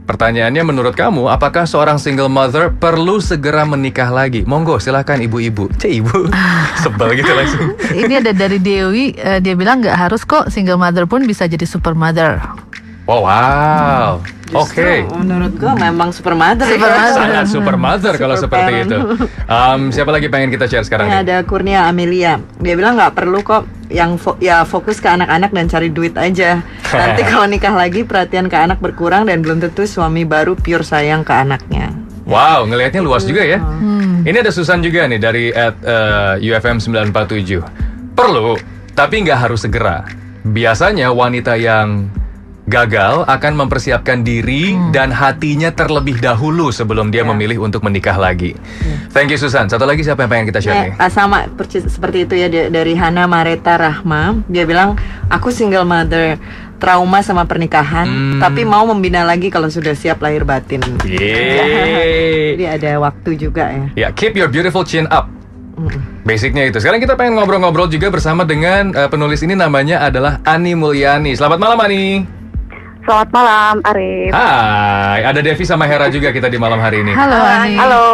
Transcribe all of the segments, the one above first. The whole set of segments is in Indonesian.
Pertanyaannya, menurut kamu, apakah seorang single mother perlu segera menikah lagi? Monggo, silakan ibu-ibu. Ibu, sebel gitu langsung. Ini ada dari Dewi, dia bilang nggak harus kok, single mother pun bisa jadi super mother. Oh, wow. Oke. Menurut gue memang super mother. Sangat super mother kalau Super seperti parent. itu. Siapa lagi pengen kita share sekarang Ini nih? ada Kurnia Amelia. Dia bilang nggak perlu kok, yang fokus ke anak-anak dan cari duit aja. Nanti kalau nikah lagi perhatian ke anak berkurang dan belum tentu suami baru pure sayang ke anaknya. Wow, ngelihatnya luas juga ya. Ini ada Susan juga nih dari @UFM 947. Perlu, tapi nggak harus segera. Biasanya wanita yang gagal akan mempersiapkan diri dan hatinya terlebih dahulu sebelum dia memilih untuk menikah lagi. Thank you Susan. Satu lagi siapa yang pengen kita share nih? Sama seperti itu ya, dari Hana Mareta Rahma. Dia bilang, aku single mother, trauma sama pernikahan, tapi mau membina lagi kalau sudah siap lahir batin. Yeay. Jadi ada waktu juga ya. Ya, keep your beautiful chin up. Basicnya itu. Sekarang kita pengen ngobrol-ngobrol juga bersama dengan penulis ini, namanya adalah Ani Mulyani. Selamat malam Ani. Selamat malam, Arif. Hai, ada Devi sama Hera juga kita di malam hari ini. Halo Ani. Halo.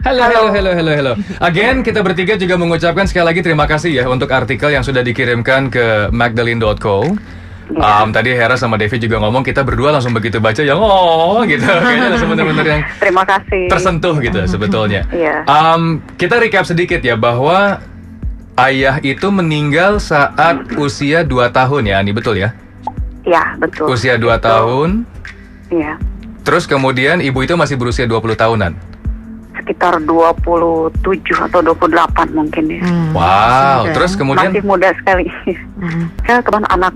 Halo. Again, kita bertiga juga mengucapkan sekali lagi terima kasih ya untuk artikel yang sudah dikirimkan ke Magdalene.co. Tadi Hera sama Devi juga ngomong, kita berdua langsung begitu baca yang gitu. Kayaknya langsung benar-benar yang Terima kasih. tersentuh gitu sebetulnya. Iya. Kita recap sedikit ya, bahwa ayah itu meninggal saat usia 2 tahun ya Ani, betul ya? Ya, betul. Usia 2 tahun. Iya. Terus kemudian ibu itu masih berusia 20 tahunan. Sekitar 27 atau 28 mungkin ya. Wow, Sudah. terus kemudian Masih muda sekali. Saya kebetulan anak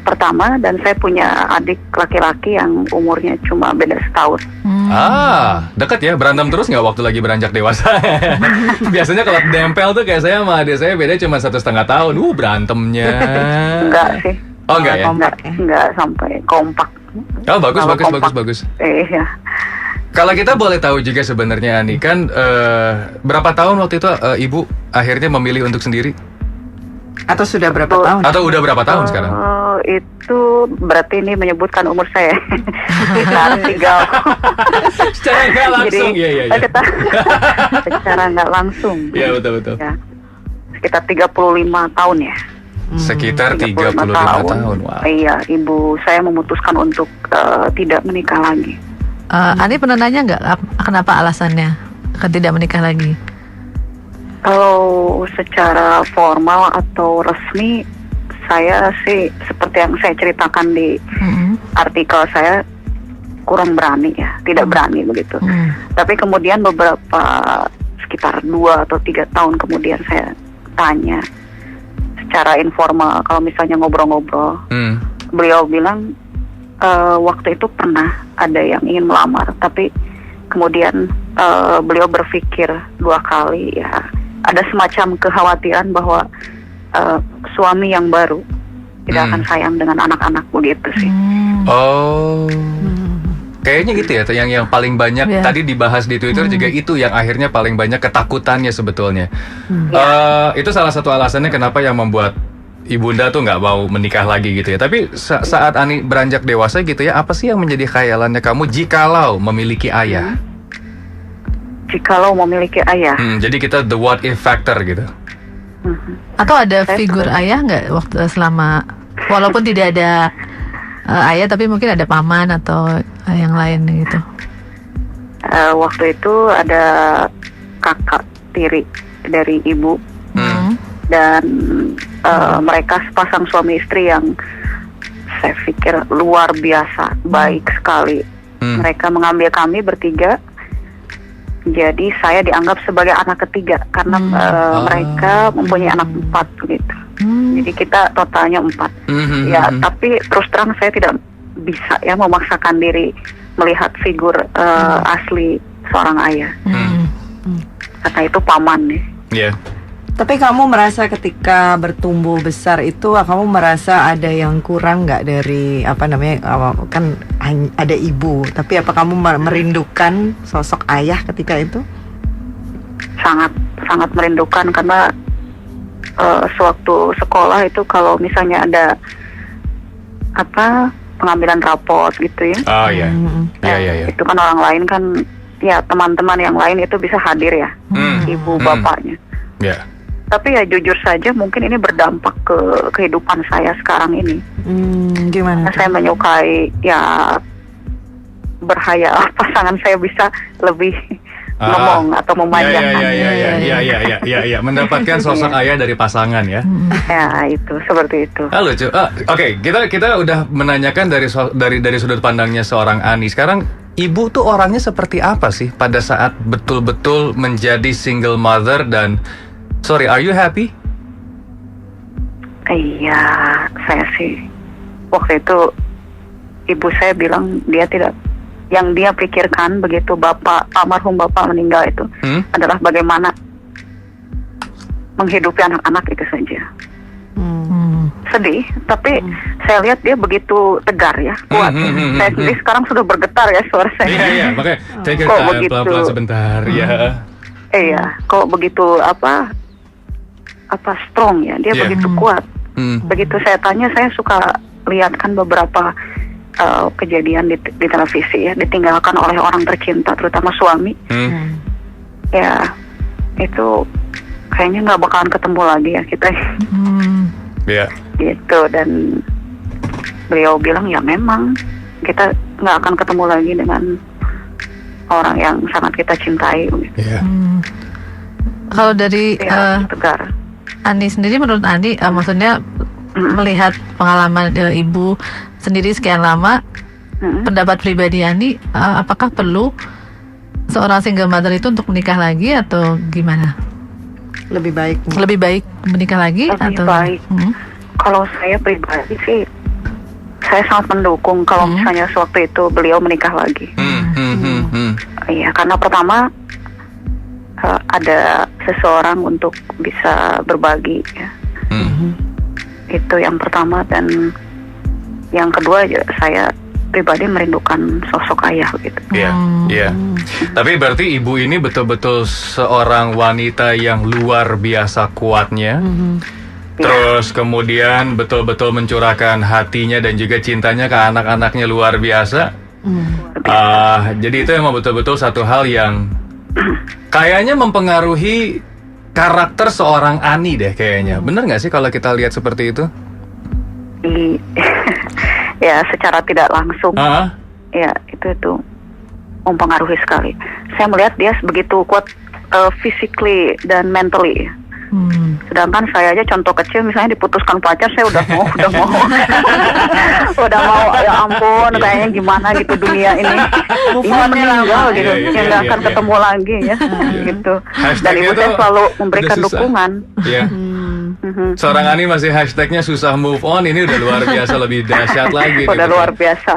pertama, dan saya punya adik laki-laki yang umurnya cuma beda setahun. dekat ya, berantem terus nggak waktu lagi beranjak dewasa? Biasanya kalau nempel tuh kayak saya sama adik saya beda cuma 1,5 tahun, berantemnya. Enggak sih. Oh enggak ya? Enggak sampai kompak. Oh bagus. Kalau kompak. Iya. Kalau kita boleh tahu juga sebenarnya Ani, kan berapa tahun waktu itu ibu akhirnya memilih untuk sendiri? Atau sudah berapa tahun? Atau udah berapa tahun sekarang? Itu berarti ini menyebutkan umur saya. Sekitar 3. Secara nggak langsung, iya. Secara nggak langsung. Iya betul. Ya. Sekitar 35 tahun ya. Sekitar 35 tahun. Wow. Iya, ibu saya memutuskan untuk tidak menikah lagi. Ani pernah nanya nggak kenapa alasannya tidak menikah lagi? Kalau secara formal atau resmi, saya sih seperti yang saya ceritakan di artikel saya, kurang berani ya, tidak berani begitu. Tapi kemudian beberapa sekitar 2 atau 3 tahun kemudian saya tanya secara informal, kalau misalnya ngobrol-ngobrol, beliau bilang waktu itu pernah ada yang ingin melamar, tapi kemudian beliau berpikir 2 kali ya. Ada semacam kekhawatiran bahwa suami yang baru tidak akan sayang dengan anak-anak begitu sih. Oh. Kayaknya gitu ya, yang paling banyak tadi dibahas di Twitter juga itu yang akhirnya paling banyak ketakutannya sebetulnya. Itu salah satu alasannya kenapa yang membuat ibunda tuh nggak mau menikah lagi gitu ya. Tapi saat Ani beranjak dewasa gitu ya, apa sih yang menjadi khayalannya kamu jikalau memiliki ayah? Jikalau memiliki ayah. Jadi kita the what if factor gitu. Atau ada figur ayah nggak waktu selama, walaupun tidak ada ayah tapi mungkin ada paman atau yang lain gitu? Waktu itu ada kakak tiri dari ibu, dan mereka sepasang suami istri yang saya pikir luar biasa baik sekali. Mereka mengambil kami bertiga, jadi saya dianggap sebagai anak ketiga karena mereka mempunyai anak 4 gitu. Jadi kita totalnya 4. Ya, tapi terus terang saya tidak bisa ya memaksakan diri melihat figur asli seorang ayah. Karena itu paman nih. Yeah. Tapi kamu merasa ketika bertumbuh besar itu, kamu merasa ada yang kurang nggak dari kan ada ibu, tapi apa kamu merindukan sosok ayah ketika itu? Sangat merindukan, karena sewaktu sekolah itu kalau misalnya ada pengambilan raport gitu ya. Oh iya. Iya. Itu kan orang lain kan, ya teman-teman yang lain itu bisa hadir ya, ibu bapaknya. Iya. Tapi ya jujur saja mungkin ini berdampak ke kehidupan saya sekarang ini. Gimana? Saya menyukai ya berhayal pasangan saya bisa lebih ngomong atau memanjakan. Iya. Mendapatkan sosok ayah dari pasangan ya. Ya itu seperti itu. Lucu. Oke, kita udah menanyakan dari sudut pandangnya seorang Ani. Sekarang ibu tuh orangnya seperti apa sih pada saat betul-betul menjadi single mother dan sorry, are you happy? Iya, saya sih waktu itu ibu saya bilang dia tidak, yang dia pikirkan begitu almarhum bapak meninggal itu adalah bagaimana menghidupi anak-anak itu saja. Sedih, tapi saya lihat dia begitu tegar ya, kuat. Saya sendiri sekarang sudah bergetar ya suara saya. Iya, makanya take your time, pelan-pelan sebentar ya. Iya, kok begitu apa strong ya, dia begitu kuat. Begitu saya tanya, saya suka lihat kan beberapa kejadian di televisi ya, ditinggalkan oleh orang tercinta, terutama suami. Ya, itu kayaknya nggak bakalan ketemu lagi ya kita. Iya. Gitu, dan beliau bilang ya memang kita nggak akan ketemu lagi dengan orang yang sangat kita cintai. Iya. Kalau dari tegar. Ani sendiri, menurut Ani, maksudnya melihat pengalaman ibu sendiri sekian lama, pendapat pribadi Ani, apakah perlu seorang single mother itu untuk menikah lagi atau gimana? Lebih baik menikah lagi atau? Baik. Kalau saya pribadi sih, saya sangat mendukung kalau misalnya sewaktu itu beliau menikah lagi. Iya, karena pertama ada seseorang untuk bisa berbagi ya. Itu yang pertama, dan yang kedua saya pribadi merindukan sosok ayah gitu. Iya. Tapi berarti ibu ini betul-betul seorang wanita yang luar biasa kuatnya. Terus kemudian betul-betul mencurahkan hatinya dan juga cintanya ke anak-anaknya luar biasa. Jadi itu emang betul-betul satu hal yang kayaknya mempengaruhi karakter seorang Ani deh kayaknya. Bener nggak sih kalau kita lihat seperti itu? Ya, secara tidak langsung. Ya, itu mempengaruhi sekali. Saya melihat dia begitu kuat physically dan mentally. Sedangkan saya aja contoh kecil, misalnya diputuskan pacar, saya udah mau ya ampun, kayaknya gimana gitu dunia ini meninggal gitu, yang nggak akan ketemu lagi ya gitu. Dan ibu saya selalu memberikan dukungan. Seorang Ani masih hashtagnya susah move on, ini udah luar biasa, lebih dahsyat lagi. Udah luar biasa.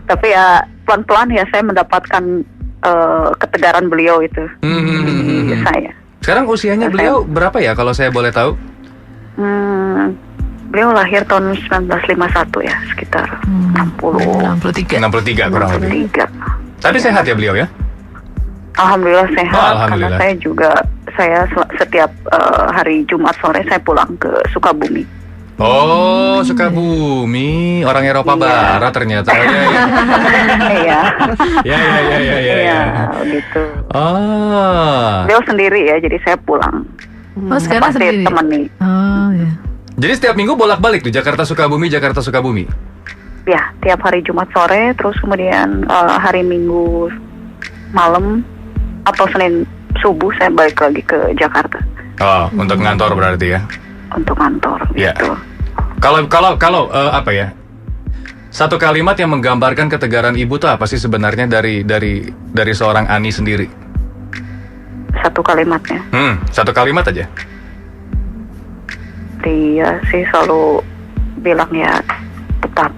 Tapi ya pelan-pelan ya saya mendapatkan ketegaran beliau itu di saya. Sekarang usianya beliau berapa ya kalau saya boleh tahu? Beliau lahir tahun 1951 ya, sekitar 63 kurang lebih. Tapi sehat ya beliau ya? Alhamdulillah sehat. Karena saya setiap hari Jumat sore saya pulang ke Sukabumi. Oh, Sukabumi, orang Eropa Barat ternyata. Iya. Iya, gitu. Oh. Beliau sendiri ya, jadi saya pulang. Oh, sekarang sendiri. Temani. Oh, ya. Jadi setiap minggu bolak-balik tuh Jakarta Sukabumi. Ya, tiap hari Jumat sore, terus kemudian hari Minggu malam atau Senin subuh saya balik lagi ke Jakarta. Oh, untuk ngantor berarti ya? Untuk kantor gitu. Kalau apa ya? Satu kalimat yang menggambarkan ketegaran ibu tuh apa sih sebenarnya dari seorang Ani sendiri? Satu kalimatnya. Satu kalimat aja. Dia sih selalu bilang ya tetap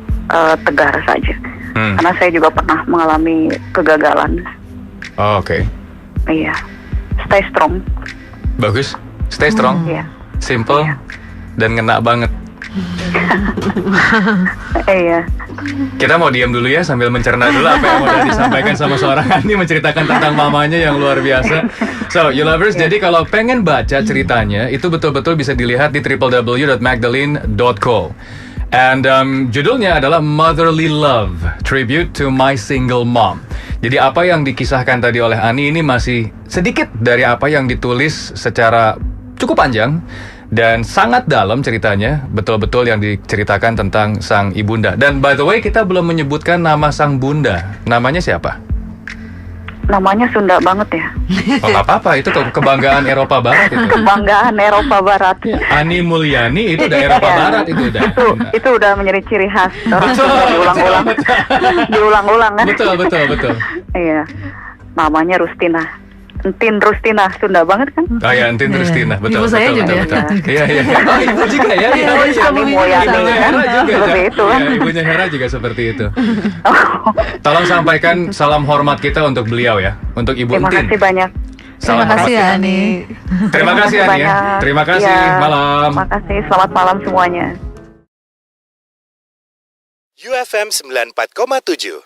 tegar saja. Karena saya juga pernah mengalami kegagalan. Oh, oke. Iya. Stay strong. Bagus. Stay strong. Iya. Simple dan ngena banget. Iya. Kita mau diam dulu ya sambil mencerna dulu apa yang udah disampaikan sama seorang Ani, menceritakan tentang mamanya yang luar biasa. So, you lovers, jadi kalau pengen baca ceritanya itu betul-betul bisa dilihat di www.magdalene.co. And judulnya adalah Motherly Love, Tribute to My Single Mom. Jadi apa yang dikisahkan tadi oleh Ani ini masih sedikit dari apa yang ditulis secara cukup panjang dan sangat dalam ceritanya, betul-betul yang diceritakan tentang sang ibunda. Dan by the way, kita belum menyebutkan nama sang bunda. Namanya siapa? Namanya Sunda banget ya. Oh, nggak apa-apa, itu kebanggaan Eropa Barat itu. Kebanggaan Eropa Barat. Ani Mulyani itu udah Eropa Barat itu udah. Itu udah menjadi ciri khas orang Sunda, diulang-ulang. Diulang-ulang kan? Betul. Iya. Namanya Rustina. Entin Rustina, Sunda banget kan? Oh ya, Entin Rustina, betul. Ibu saya juga. Iya. Oh, ibu juga ya? Iya. Ibunya Hera juga. Seperti itu kan? Ya, ibunya Hera juga seperti itu. Tolong sampaikan salam hormat kita untuk beliau ya, untuk Ibu Entin. Terima kasih banyak. Terima kasih ya, Ani. Terima kasih Ani ya. Terima kasih. Malam. Terima kasih. Selamat malam semuanya. UFM 94,7